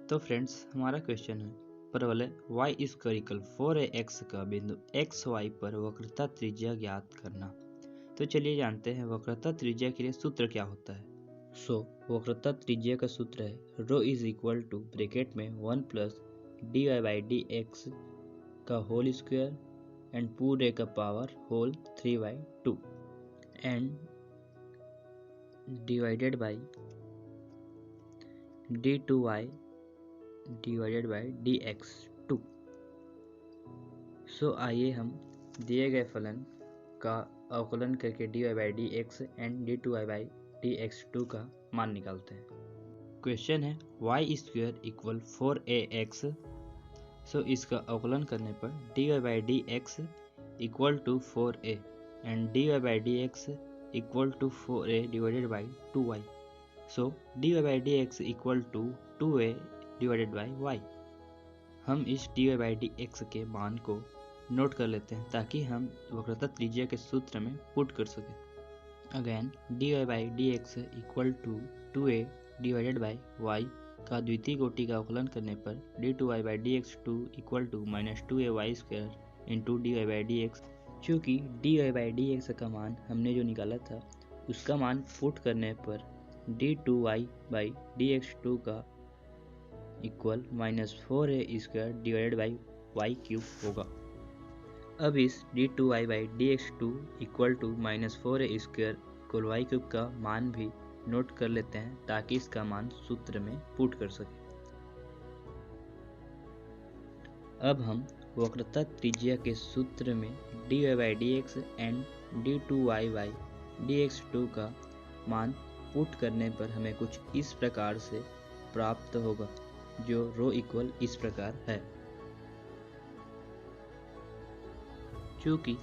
तो फ्रेंड्स हमारा क्वेश्चन है प्रबल y स्क्वायर इक्वल 4ax का बिंदु x y पर वक्रता त्रिज्या ज्ञात करना। तो चलिए जानते हैं वक्रता त्रिज्या के लिए सूत्र क्या होता है। वक्रता त्रिज्या का सूत्र है rho is equal to bracket में 1 plus dy by d x का होल स्क्वायर एंड पूरे का power whole 3/2 and divided by d2y divided by dx2। आइए हम दिए गए फलन का अवकलन करके dy by d x and d2y by dx2 का मान निकालते हैं। क्वेश्चन है y स्क्वायर इक्वल 4ax। इसका अवकलन करने पर dy by d x equal to 4a and dy by d x equal to 4a divided by 2y। dy by d x equal to 2a divided by y। हम इस dy by d x के मान को note कर लेते हैं ताकि हम वक्रता त्रिज्या के सूत्र में पुट कर सकें। Again dy by d x equal to 2a divided by y का द्वितीय कोटि का अवकलन करने पर d2y by d x two equal to minus 2ay square into dy by d x. चूँकि dy बाई डी एक्स का मान हमने जो निकाला था उसका मान पुट करने पर d2y by d x two का equal minus 4a square divided by y cube होगा। अब इस d2y by d x two equal to minus 4a square equal y cube का मान भी नोट कर लेते हैं ताकि इसका मान सूत्र में पुट कर सके। अब हम वक्रता त्रिज्या के सूत्र में dy by d x and d2y by d x two का मान पुट करने पर हमें कुछ इस प्रकार से प्राप्त होगा जो रो इक्वल इस प्रकार है। चूँकि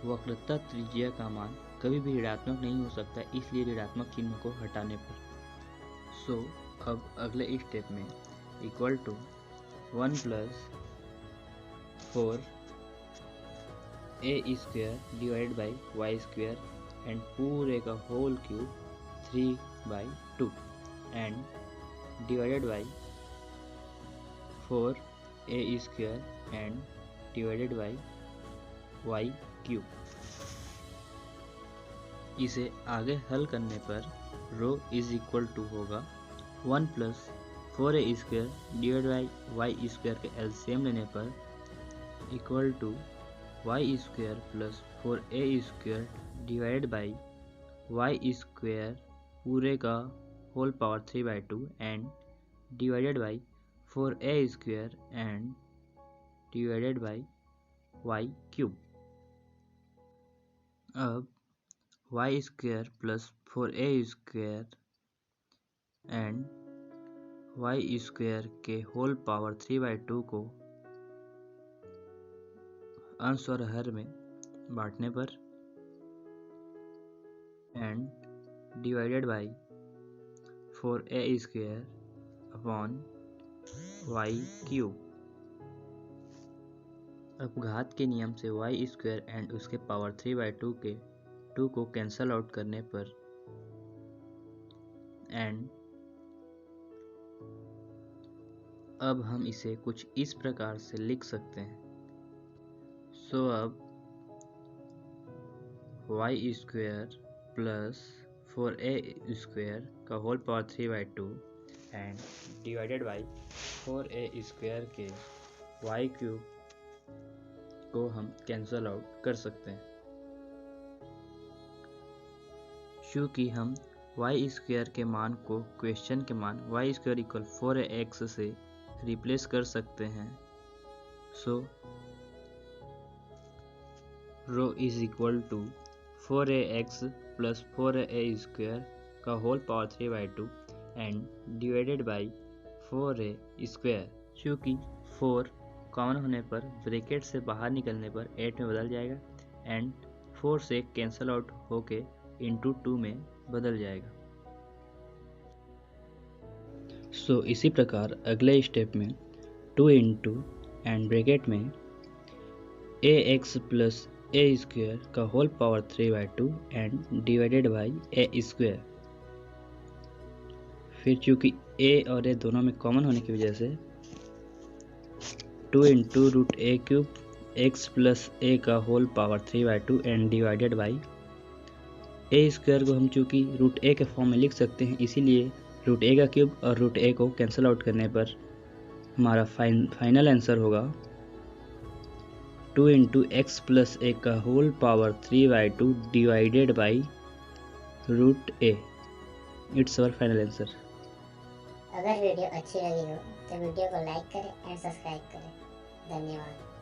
वक्रता त्रिज्या का मान कभी भी ऋणात्मक नहीं हो सकता इसलिए ऋणात्मक चिन्ह को हटाने पर अब अगले स्टेप में equal to 1 plus 4a square divided by y square and पूरे का whole cube 3/2 and divided by 4a square and divided by y cube. इसे आगे हल करने पर रो इज इक्वल टू होगा 1 plus 4a square divide by y square के LCM लेने पर equal to y square plus 4a square divided by y square पूरे का whole power 3/2 and divided by 4a square and divided by y cube. अब y square plus 4a square and y square के whole power 3/2 को अंश और हर में बांटने पर and divided by 4a square upon y cube. अब घात के नियम से वाई स्क्वायर एंड उसके पावर 3/2 के 2 को कैंसल आउट करने पर एंड अब हम इसे कुछ इस प्रकार से लिख सकते हैं। अब y square plus 4a square का whole power 3/2 and divided by 4a square के वाई क्यूब को हम कैंसल आउट कर सकते हैं। चूँकि हम वाई स्क्वायर के मान को क्वेश्चन के मान वाई स्क्वायर इक्वल 4ax से रिप्लेस कर सकते हैं rho is equal to 4ax plus 4a square का whole power 3/2 and divided by 4a square. चूँकि 4 कॉमन होने पर ब्रैकेट से बाहर निकलने पर 8 में बदल जाएगा एंड 4 से कैंसल आउट होके इंटू 2 में बदल जाएगा। इसी प्रकार अगले स्टेप में 2 इंटू एंड ब्रैकेट में ax प्लस a स्क्वायर का whole power 3/2 and divided by a square. फिर चूँकि ए और ए दोनों में कॉमन होने की वजह से 2 into root a cube x plus a का whole power 3/2 and divided by a square को हम चूँकि रूट ए के फॉर्म में लिख सकते हैं, इसीलिए रूट ए का क्यूब और रूट ए को कैंसिल आउट करने पर हमारा फाइनल आंसर होगा 2 इंटू एक्स प्लस ए का whole power 3/2 divided by root a. It's our final answer. अगर वीडियो अच्छी लगी हो तो वीडियो को लाइक करें एंड सब्सक्राइब करें। धन्यवाद।